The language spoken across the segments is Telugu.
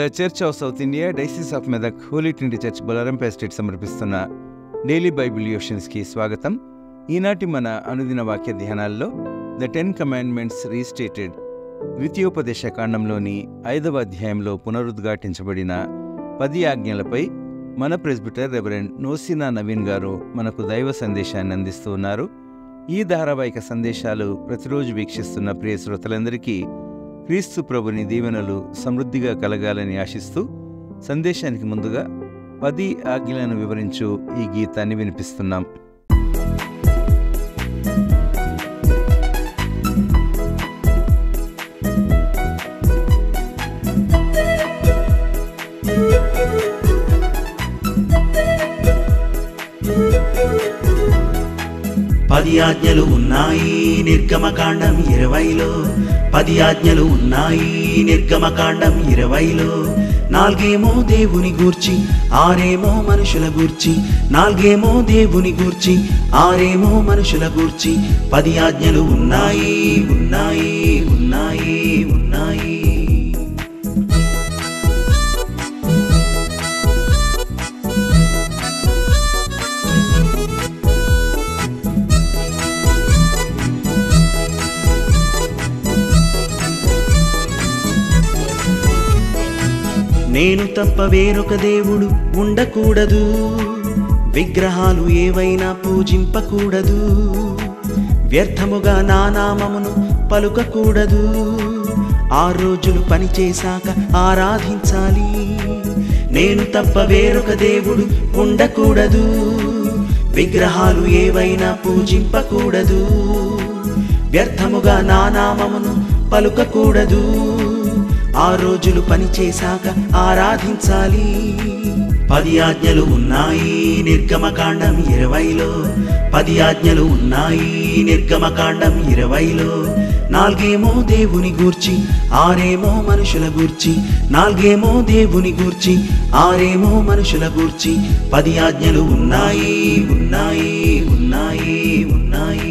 The church of South India diocese of Medak holy trinity church బొలారంపై ఎస్టేట్ సమర్పిస్తున్న డైలీ బైబిల్ డివోషన్స్కి స్వాగతం. ఈనాటి మన అనుదిన వాక్య ధ్యానాల్లో ద 10 కమాండ్మెంట్స్ రీస్టేటెడ్ ద్వితీయోపదేశ కాండంలోని 5వ అధ్యాయంలో పునరుద్ఘాటించబడిన 10 ఆజ్ఞలపై మన ప్రెస్బిటర్ రెవరెండ్ నోసినా నవీన్ గారు మనకు దైవ సందేశాన్ని అందిస్తూ ఉన్నారు. ఈ ధారావాహిక సందేశాలు ప్రతిరోజు వీక్షిస్తున్న ప్రియ శ్రోతలందరికీ క్రీస్తు ప్రభుని దీవెనలు సమృద్ధిగా కలగాలని ఆశిస్తూ సందేశానికి ముందుగా 10 ఆజ్ఞలను వివరించు ఈ గీతాన్ని వినిపిస్తున్నాం. పది ఆజ్ఞలు ఉన్నాయి నిర్గమకాండం 20లో. 10 ఆజ్ఞలు ఉన్నాయి నిర్గమకాండం 20లో. 4 దేవుని గూర్చి 6 మనుషుల గూర్చి. 4 దేవుని గూర్చి 6 మనుషుల గూర్చి. 10 ఆజ్ఞలు ఉన్నాయి ఉన్నాయి ఉన్నాయి ఉన్నాయి. నేను తప్ప వేరొక దేవుడు ఉండకూడదు. విగ్రహాలు ఏవైనా పూజింపకూడదు. వ్యర్థముగా నా నామమును పలుకకూడదు. 6 రోజులు పనిచేశాక ఆరాధించాలి. నేను తప్ప వేరొక దేవుడు ఉండకూడదు. విగ్రహాలు ఏవైనా పూజింపకూడదు. వ్యర్థముగా నా నామమును పలుకకూడదు. 6 రోజులు పనిచేశాక ఆరాధించాలి. 10 ఆజ్ఞలు ఉన్నాయి నిర్గమకాండం 20లో. 10 ఆజ్ఞలు ఉన్నాయి నిర్గమకాండం 20లో. 4 దేవుని గూర్చి 6 మనుషుల గూర్చి. 4 దేవుని గూర్చి 6 మనుషుల గూర్చి. 10 ఆజ్ఞలు ఉన్నాయి ఉన్నాయి ఉన్నాయి ఉన్నాయి.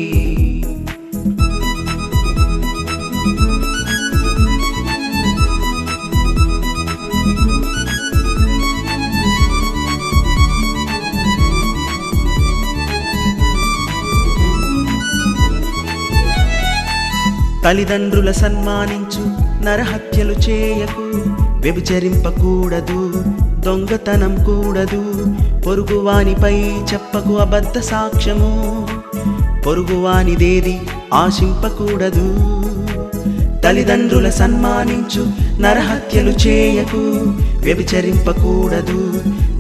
తల్లిదండ్రుల సన్మానించు, నరహత్యలు చేయకు, వ్యభిచరింపకూడదు, దొంగతనం కూడదు, పొరుగువానిపై చెప్పకు అబద్ధ సాక్ష్యము, పొరుగువానిదేది ఆశింపకూడదు. తల్లిదండ్రుల సన్మానించు, నరహత్యలు చేయకు, వ్యభిచరింపకూడదు,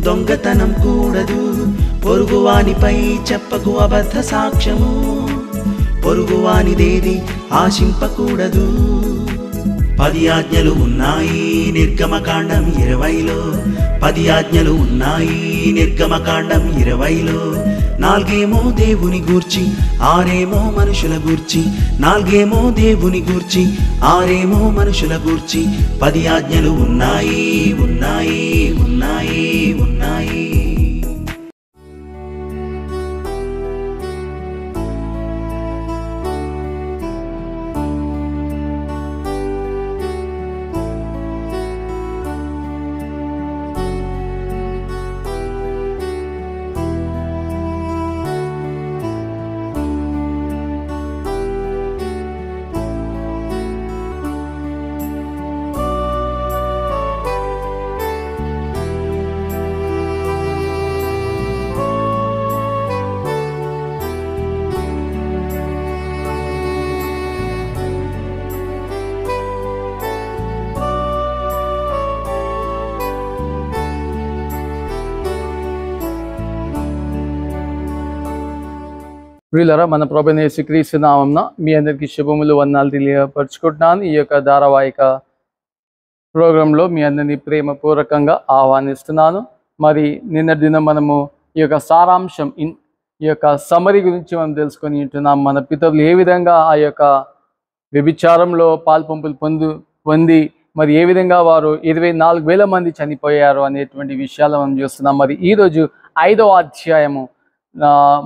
దొంగతనం కూడదు, పొరుగువానిపై చెప్పకు అబద్ధ సాక్ష్యము, పొరుగువానిదేది ఆశింపకూడదు. 10 ఆజ్ఞలు ఉన్నాయి నిర్గమకాండం 20లో. 10 ఆజ్ఞలు ఉన్నాయి నిర్గమకాండం 20లో. 4 దేవుని గూర్చి 6 మనుషుల గూర్చి. 4 దేవుని గూర్చి 6 మనుషుల గూర్చి. 10 ఆజ్ఞలు ఉన్నాయి ఉన్నాయి ఉన్నాయి ఉన్నాయి. ప్రియులారా, మన ప్రభువైన యేసుక్రీస్తు నామమున మీ అందరికీ శుభములు, వందనాలు తెలియపరుచుకుంటున్నాను. ఈ యొక్క ధారావాహిక ప్రోగ్రాంలో మీ అందరినీ ప్రేమపూర్వకంగా ఆహ్వానిస్తున్నాను. మరి నిన్నటి దినం మనము ఈ యొక్క సారాంశం, ఈ యొక్క సమరీ గురించి మనం తెలుసుకొని ఉంటున్నాం. మన పితరులు ఏ విధంగా ఆ యొక్క వ్యభిచారంలో పాల్పంపులు పొంది మరి ఏ విధంగా వారు 24,000 మంది చనిపోయారు అనేటువంటి విషయాలు మనం చూస్తున్నాం. మరి ఈరోజు 5వ అధ్యాయము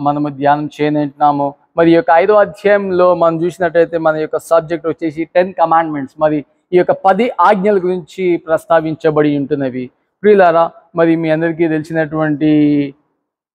మనము ధ్యానం చేయనంటున్నాము. మరి ఈ యొక్క 5వ అధ్యాయంలో మనం చూసినట్టయితే మన యొక్క సబ్జెక్ట్ వచ్చేసి 10 కమాండ్మెంట్స్. మరి ఈ యొక్క 10 ఆజ్ఞల గురించి ప్రస్తావించబడి ఉంటున్నవి. ప్రియులారా, మరి మీ అందరికీ తెలిసినటువంటి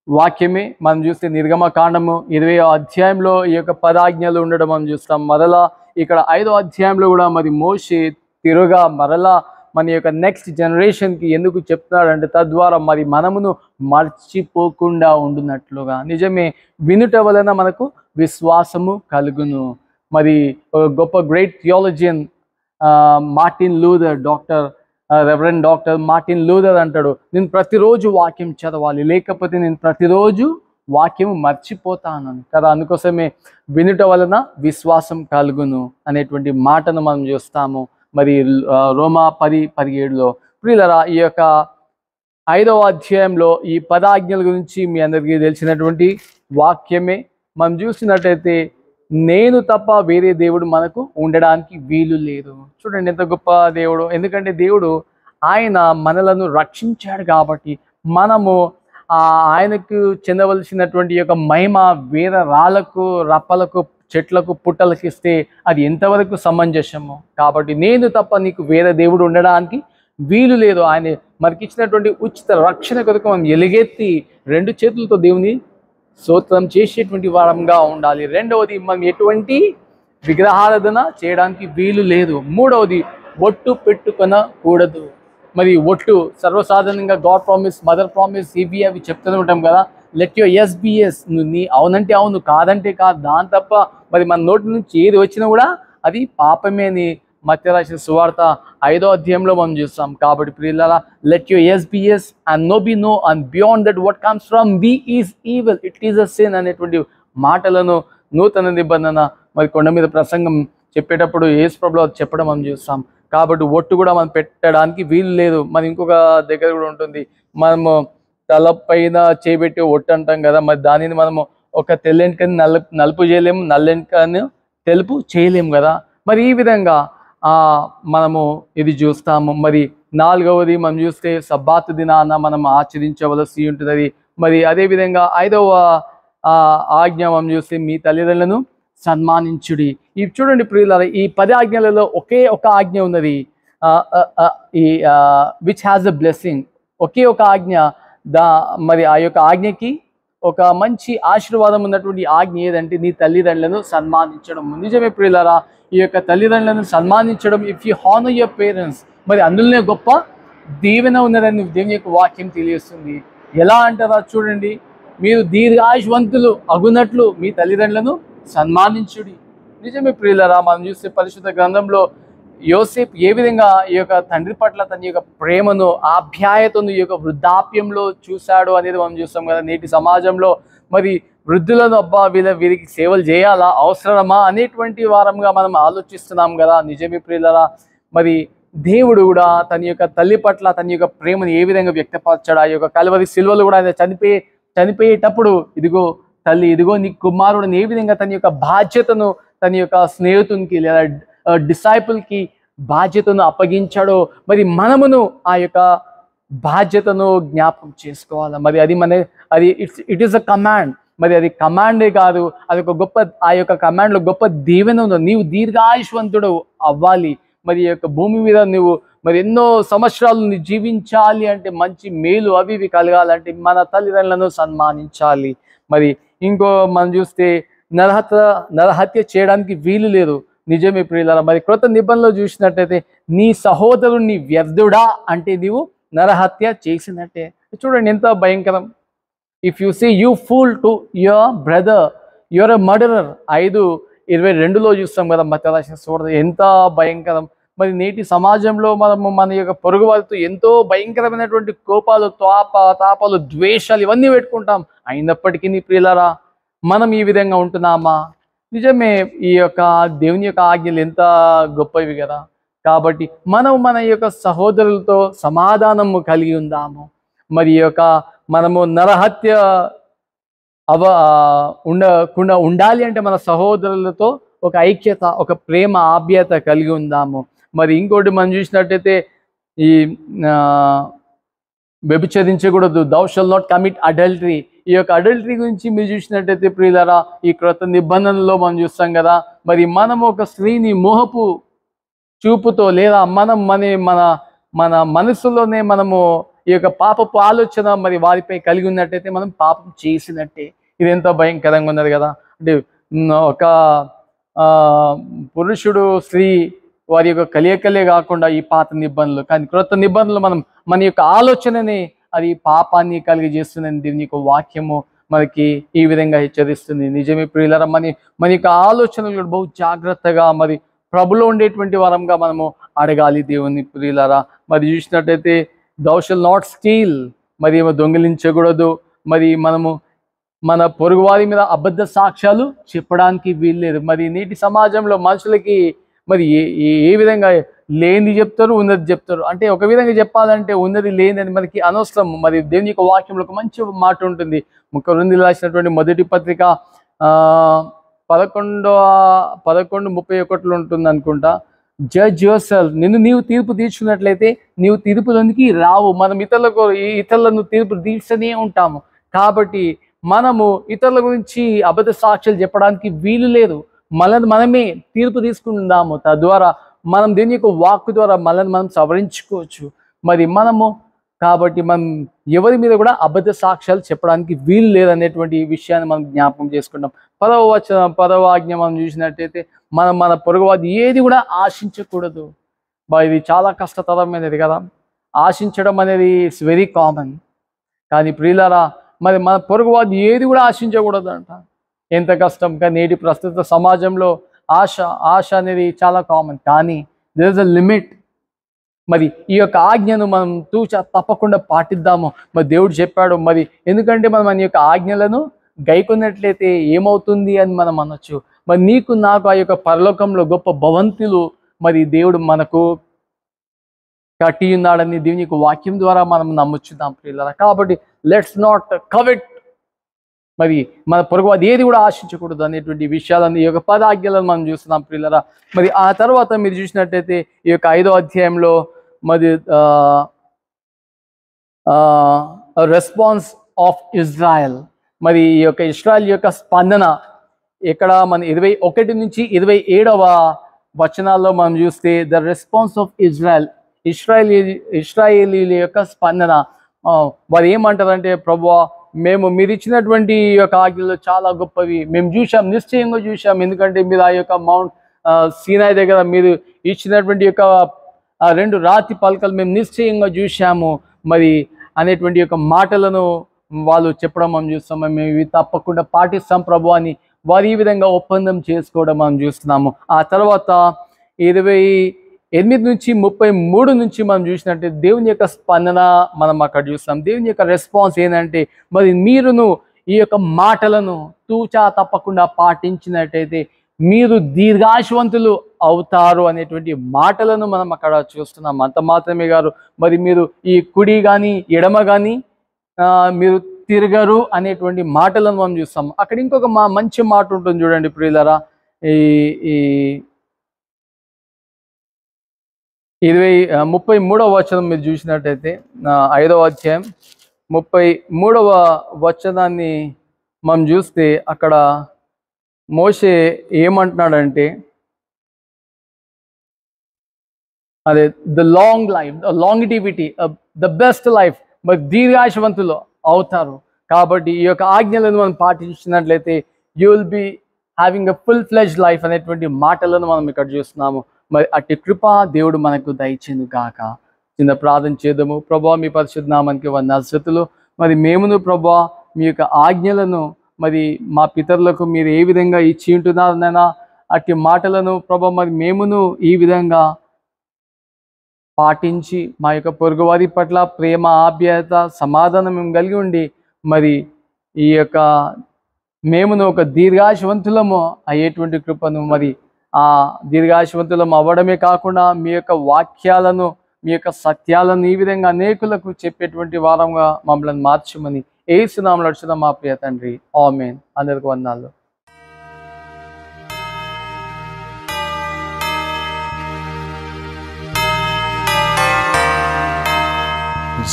వాక్యమే మనం చూస్తే నిర్గమకాండము 20వ అధ్యాయంలో ఈ యొక్క 10 ఆజ్ఞలు ఉండడం మనం చూస్తాం. మరలా ఇక్కడ 5వ అధ్యాయంలో కూడా మరి మోషే తిరుగా మరలా మన యొక్క నెక్స్ట్ జనరేషన్కి ఎందుకు చెప్తున్నాడంటే తద్వారా మరి మనమును మర్చిపోకుండా ఉండునట్లుగా. నిజమే, వినుట వలన మనకు విశ్వాసము కలుగును. మరి ఒక గొప్ప great theologian Martin Luther, reverend doctor Martin Luther అంటాడు, నేను ప్రతిరోజు వాక్యం చదవాలి, లేకపోతే నేను ప్రతిరోజు వాక్యం మర్చిపోతాను కదా. అందుకోసమే వినుట వలన విశ్వాసం కలుగును అనేటువంటి మాటను మనం చూస్తాము మరి రోమా 10:17లో. ప్రియులరా, ఈ యొక్క 5వ అధ్యాయంలో ఈ 10 ఆజ్ఞల గురించి మీ అందరికీ తెలిసినటువంటి వాక్యమే. మనం చూసినట్టయితే నేను తప్ప వేరే దేవుడు మనకు ఉండడానికి వీలు లేదు. చూడండి ఎంత గొప్ప దేవుడు. ఎందుకంటే దేవుడు ఆయన మనలను రక్షించాడు కాబట్టి మనము ఆయనకు చెందవలసినటువంటి యొక్క మహిమ వేరే రాళ్ళకు, రప్పలకు, చెట్లకు, పుట్టలకు ఇస్తే అది ఎంతవరకు సమంజసము. కాబట్టి నేను తప్ప నీకు వేరే దేవుడు ఉండడానికి వీలు లేదు. ఆయన మనకి ఇచ్చినటువంటి ఉచిత రక్షణ కొరకు మనం ఎలుగెత్తి 2 చేతులతో దేవుని స్తోత్రం చేసేటువంటి వారంగా ఉండాలి. రెండవది, మనం ఎటువంటి విగ్రహారాధన చేయడానికి వీలు లేదు. మూడవది, ఒట్టు పెట్టుకొనకూడదు. మరి ఒట్టు సర్వసాధారణంగా గాడ్ ప్రామిస్, మదర్ ప్రామిస్, ఇవి అవి చెప్తూనే ఉంటాం కదా. Let your yes be yes. నీ అవునంటే అవును, కాదంటే కాదు. దాని తప్ప మరి మన నోటి నుంచి ఏది వచ్చినా కూడా అది పాపమే అని మత్తయి రాసిన సువార్త 5వ అధ్యాయంలో మనం చూస్తాం. కాబట్టి ప్రియులారా, let your yes be yes and no be no and beyond that what comes from be is evil, it is a sin అనేటువంటి మాటలను నూతన నిబంధన మరి కొండ మీద ప్రసంగం చెప్పేటప్పుడు యేసు ప్రభువు చెప్పడం మనం చూస్తాం. కాబట్టి ఒట్టు కూడా మనం పెట్టడానికి వీలు లేదు. మరి ఇంకొక దగ్గర కూడా ఉంటుంది, మనము తల పైన చేపెట్టి ఒట్టు అంటాం కదా. మరి దానిని మనము ఒక తెల్లెంకని నలుపు చేయలేము, నల్లెంకని తెలుపు చేయలేము కదా. మరి ఈ విధంగా మనము ఇది చూస్తాము. మరి 4వది మనం చూస్తే సబ్బాతు దినాన మనం ఆచరించవలసి ఉంటుంది. మరి అదేవిధంగా 5వ ఆజ్ఞ మనం చూస్తే మీ తల్లిదండ్రులను సన్మానించుడి. ఇవి చూడండి ప్రియులారా, ఈ 10 ఆజ్ఞలలో ఒకే ఒక ఆజ్ఞ ఉన్నది, ఈ విచ్ హ్యాస్ అ బ్లెస్సింగ్. ఒకే ఒక ఆజ్ఞ, మరి ఆ యొక్క ఆజ్ఞకి ఒక మంచి ఆశీర్వాదం ఉన్నటువంటి ఆజ్ఞ ఏదంటే నీ తల్లిదండ్రులను సన్మానించడం. నిజమే ప్రియులారా, ఈ యొక్క తల్లిదండ్రులను సన్మానించడం, if you honour your parents, మరి అందులోనే గొప్ప దీవెన ఉన్నదని దేవుని యొక్క వాక్యం తెలియజేస్తుంది. ఎలా అంటారా చూడండి, మీరు దీర్ఘాయుష్వంతులు అగునట్లు మీ తల్లిదండ్రులను సన్మానించుడి. నిజమే ప్రియులారా, మనం చూస్తే పరిశుద్ధ గ్రంథంలో యోసేపు ఏ విధంగా ఈ యొక్క తండ్రి పట్ల తన యొక్క ప్రేమను, ఆప్యాయతను ఈ యొక్క వృద్ధాప్యంలో చూశాడు అనేది మనం చూస్తాం కదా. నేటి సమాజంలో మరి వృద్ధులను వీరికి సేవలు చేయాలా, అవసరమా అనేటువంటి వారంగా మనం ఆలోచిస్తున్నాం కదా. నిజమే ప్రియులారా, మరి దేవుడు కూడా తన యొక్క తల్లి పట్ల తన యొక్క ప్రేమను ఏ విధంగా వ్యక్తపరచాడు. ఆ యొక్క కల్వరి సిలువలో కూడా ఆయన చనిపోయేటప్పుడు ఇదిగో తల్లి, ఇదిగో నీ కుమారుడిని ఏ విధంగా తన యొక్క బాధ్యతను తన యొక్క స్నేహితునికి లేదా డిసైపుల్కి బాధ్యతను అప్పగించాడో, మరి మనమును ఆ యొక్క బాధ్యతను జ్ఞాపకం చేసుకోవాలి. మరి అది ఇట్ ఈస్ అ కమాండ్. మరి అది కమాండే కాదు, అది ఒక గొప్ప, ఆ యొక్క కమాండ్లో గొప్ప దీవెన ఉంది. నీవు దీర్ఘాయుష్వంతుడు అవ్వాలి, మరి ఈ యొక్క భూమి మీద నువ్వు మరి ఎన్నో సంవత్సరాలు జీవించాలి అంటే, మంచి మేలు అవి ఇవి కలగాలంటే మన తల్లిదండ్రులను సన్మానించాలి. మరి ఇంకో మనం చూస్తే నరహత్య చేయడానికి వీలు లేదు. నిజమే ప్రియులారా, మరి క్రొత్త నిబంధనలో చూసినట్టయితే నీ సహోదరుని వ్యర్థుడా అంటే నీవు నరహత్య చేసినట్టే. చూడండి ఎంత భయంకరం. If you say you fool to your brother, you're a murderer. 5:22లో చూస్తాం కదా మత్తయి రాసిన సువార్త. ఎంత భయంకరం. మరి నేటి సమాజంలో మనము మన యొక్క పొరుగు వారితో ఎంతో భయంకరమైనటువంటి కోపాలు, తాపాలు, ద్వేషాలు ఇవన్నీ పెట్టుకుంటాం. అయినప్పటికీ నీ ప్రియులారా, మనం ఈ విధంగా ఉంటున్నామా? నిజమే, ఈ యొక్క దేవుని యొక్క ఆజ్ఞలు ఎంత గొప్పవి కదా. కాబట్టి మనం మన యొక్క సహోదరులతో సమాధానము కలిగి ఉందాము. మరి మనము నరహత్య ఉండకుండా ఉండాలి అంటే మన సహోదరులతో ఒక ఐక్యత, ఒక ప్రేమ, ఆప్యాయత కలిగి ఉందాము. మరి ఇంకోటి మనం చూసినట్టయితే ఈ వ్యభిచరించకూడదు, thou shalt not commit adultery. ఈ యొక్క అడల్టరీ గురించి మీరు చూసినట్టయితే ప్రియులారా, ఈ క్రొత్త నిబంధనలో మనం చూస్తాం కదా. మరి మనము ఒక స్త్రీని మోహపు చూపుతో లేదా మనం మన మన మనసులోనే మనము ఈ యొక్క పాపపు ఆలోచన మరి వారిపై కలిగి ఉన్నట్టయితే మనం పాపం చేసినట్టే. ఇది ఎంతో భయంకరంగా ఉన్నది కదా. అంటే ఒక పురుషుడు స్త్రీ వారి యొక్క కలియకలే కాకుండా ఈ పాత నిబంధనలు, కానీ క్రొత్త నిబంధనలు మన యొక్క ఆలోచనని అది పాపాన్ని కలిగి చేస్తుందని దేవుని యొక్క వాక్యము మనకి ఈ విధంగా హెచ్చరిస్తుంది. నిజమే ప్రియులారా, మన యొక్క ఆలోచనలు కూడా బహు జాగ్రత్తగా మరి ప్రభులో ఉండేటువంటి వరంగా మనము అడగాలి దేవుని ప్రియులారా. మరి చూసినట్టయితే thou shalt not steal, మరి దొంగిలించకూడదు. మరి మనము మన పొరుగువారి మీద అబద్ధ సాక్ష్యాలు చెప్పడానికి వీల్లేదు. మరి నేటి సమాజంలో మనుషులకి మరి ఏ విధంగా లేనిది చెప్తారు, ఉన్నది చెప్తారు. అంటే ఒక విధంగా చెప్పాలంటే ఉన్నది లేనిదని మనకి అనవసరం. మరి దేవుని యొక్క వాక్యంలో ఒక మంచి మాట ఉంటుంది. కొరింథీయులకు రాసినటువంటి మొదటి పత్రిక 11:31 ఉంటుంది అనుకుంటా. జడ్జ్ యువర్ సెల్ఫ్, నీవు తీర్పు తీర్చుకున్నట్లయితే నీవు తీర్పులోనికి రావు. మనం ఇతరులను తీర్పు తీర్చనే ఉంటాము. కాబట్టి మనము ఇతరుల గురించి అబద్ధ సాక్ష్యాలు చెప్పడానికి వీలు లేదు. మనమే తీర్పు తీసుకుందాము. తద్వారా మనం దీని యొక్క వాక్కు ద్వారా మనం సవరించుకోవచ్చు. మరి కాబట్టి మనం ఎవరి మీద కూడా అబద్ధ సాక్ష్యాలు చెప్పడానికి వీలు లేదనేటువంటి విషయాన్ని మనం జ్ఞాపకం చేసుకుంటాం. 10వ ఆజ్ఞ మనం చూసినట్టయితే మన పొరుగువాది ఏది కూడా ఆశించకూడదు. ఇది చాలా కష్టతరమైనది కదా. ఆశించడం అనేది ఇట్స్ వెరీ కామన్. కానీ ప్రియులారా, మరి మన పొరుగువాది ఏది కూడా ఆశించకూడదు అంట. ఎంత కష్టం. కానీ నేటి ప్రస్తుత సమాజంలో ఆశ అనేది చాలా కామన్. కానీ దేర్ ఇస్ అ లిమిట్. మరి ఈ యొక్క ఆజ్ఞను మనం తప్పకుండా పాటిద్దాము. మరి దేవుడు చెప్పాడు. మరి ఎందుకంటే మనం మన యొక్క ఆజ్ఞలను గైకొన్నట్లయితే ఏమవుతుంది అని మనం అనొచ్చు. మరి నీకు నాకు ఆ యొక్క పరలోకంలో గొప్ప భవంతులు మరి దేవుడు మనకు కట్టి ఉన్నాడని దేవుని యొక్క వాక్యం ద్వారా మనం నమ్ముచున్నాం ప్రియులారా. కాబట్టి లెట్స్ నాట్ కవెట్. మరి మన పొరుగు అది ఏది కూడా ఆశించకూడదు అనేటువంటి విషయాలను ఈ యొక్క 10 ఆజ్ఞలను మనం చూస్తున్నాం ప్రియులారా. మరి ఆ తర్వాత మీరు చూసినట్టయితే ఈ యొక్క 5వ అధ్యాయంలో మరి రెస్పాన్స్ ఆఫ్ ఇజ్రాయెల్, మరి ఈ యొక్క ఇజ్రాయెల్ యొక్క స్పందన ఇక్కడ మన 21 నుంచి 27వ వచనాల్లో మనం చూస్తే ద రెస్పాన్స్ ఆఫ్ ఇశ్రాయేలీల యొక్క స్పందన. వారు ఏమంటారంటే, ప్రభువా మీరు ఇచ్చినటువంటి ఈ యొక్క ఆజ్ఞలు చాలా గొప్పవి, మేము చూసాం, నిశ్చయంగా చూసాం. ఎందుకంటే మీరు ఆ యొక్క మౌంట్ సీనాయి దగ్గర మీరు ఇచ్చినటువంటి యొక్క 2 రాతి పలకలు మేము నిశ్చయంగా చూసాము మరి అనేటువంటి యొక్క మాటలను వాళ్ళు చెప్పడం మనం చూస్తాం. మేము ఇవి తప్పకుండా పాటిస్తాం ప్రభు అని వారు ఈ విధంగా ఒప్పందం చేసుకోవడం మనం చూస్తున్నాము. ఆ తర్వాత 28 నుంచి 33 నుంచి మనం చూసినట్టే దేవుని యొక్క స్పందన మనం అక్కడ చూస్తాం. దేవుని యొక్క రెస్పాన్స్ ఏంటంటే, మరి మీరును ఈ యొక్క మాటలను తూచా తప్పకుండా పాటించినట్టయితే మీరు దీర్ఘాయుష్వంతులు అవుతారు అనేటువంటి మాటలను మనం అక్కడ చూస్తున్నాం. అంత మాత్రమే గారు, మరి మీరు ఈ కుడి కానీ ఎడమ కానీ మీరు తిరగరు అనేటువంటి మాటలను మనం చూస్తాం. అక్కడ ఇంకొక మంచి మాట ఉంటుంది చూడండి ప్రియులారా. ఈ 33వ వచనం మీరు చూసినట్టయితే 5వ అధ్యాయం 33వ వచనాన్ని మనం చూస్తే అక్కడ మోషే ఏమంటున్నాడంటే, అదే the long life, longevity, the best life, మరి దీర్ఘాయుష్వంతులు అవుతారు. కాబట్టి ఈ యొక్క ఆజ్ఞలను మనం పాటించినట్లయితే you will be having a full fledged life అనేటువంటి మాటలను మనం ఇక్కడ చూస్తున్నాము. మరి అట్టి కృప దేవుడు మనకు దయచేను గాక. చిన్న ప్రార్థన చేద్దాము. ప్రభువా మీ పరిశుద్ధ నామానికి వందనాలు. మరి మేమును ప్రభువా మీ యొక్క ఆజ్ఞలను మరి మా పితరులకు మీరు ఏ విధంగా ఇచ్చి ఉంటున్నారనైనా అట్టి మాటలను ప్రభువా మరి మేమును ఈ విధంగా పాటించి మా యొక్క పొరుగువారి పట్ల ప్రేమ, ఆప్యాయత, సమాధానం మేము కలిగి ఉండి మరి ఈ యొక్క మేమును ఒక దీర్ఘాయుష్వంతులము అయ్యేటువంటి కృపను, మరి ఆ దీర్ఘాయుష్వంతులం అవ్వడమే కాకుండా మీ యొక్క వాక్యాలను, మీ యొక్క సత్యాలను ఈ విధంగా అనేకులకు చెప్పేటువంటి వారంగా మమ్మల్ని మార్చమని యేసు నామములో అడుగుచున్నాము మా ప్రియ తండ్రి, ఆమేన్. అందరికి వందనాలు.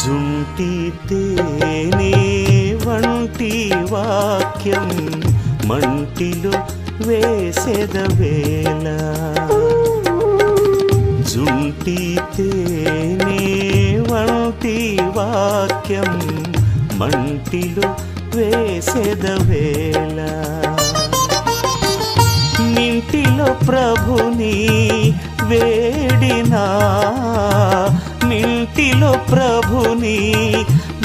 జుంటి తేనే వంటి వాక్యం మంటిలో వేసెదవేళ, జుంటి తేనె వంటి వాక్యం మంటిలో వేసెదవేళ నింటిలో ప్రభుని వేడినా నింటిలో ప్రభుని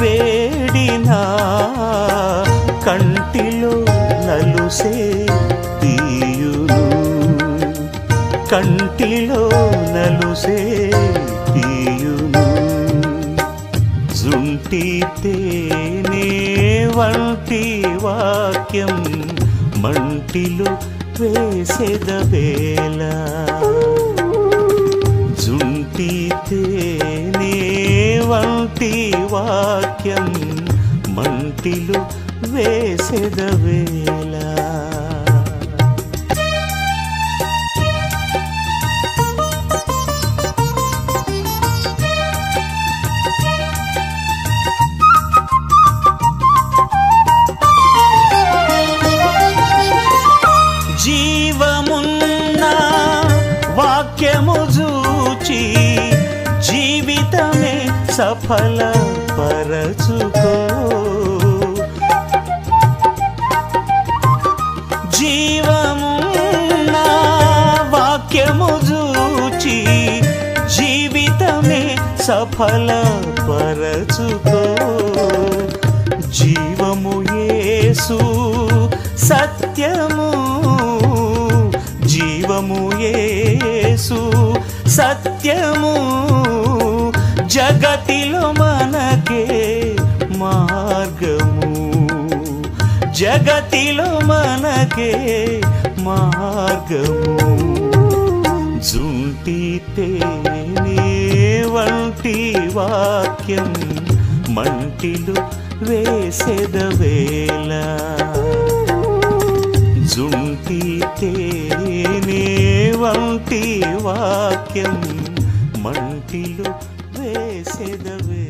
వేడినా కంటిలో నలుసే తీయును కంటిలో నలుసే తీయును జుంటి తేనె వంటి వాక్యం మంటిలో వేసెదవేళ జుంటి తేనె వంటి వాక్యం మంటిలో వేసెదవేళ జీవమున్న వాక్యము జూచి జీవితమే సఫల పరచుకో జీవమున్న వాక్యము జూచి జీవితమే సఫల పరచుకో జీవము యేసు సత్యము జీవము యేసు సత్యము జగతిలో మనకే మార్గము జగతిలో మనకే మార్గము జుంటి తేనె వంటి వాక్యం మంటిలో వేసెదవేళ జుంటి తేనె వంటి వాక్యం మంటిలో వేసెదవేళ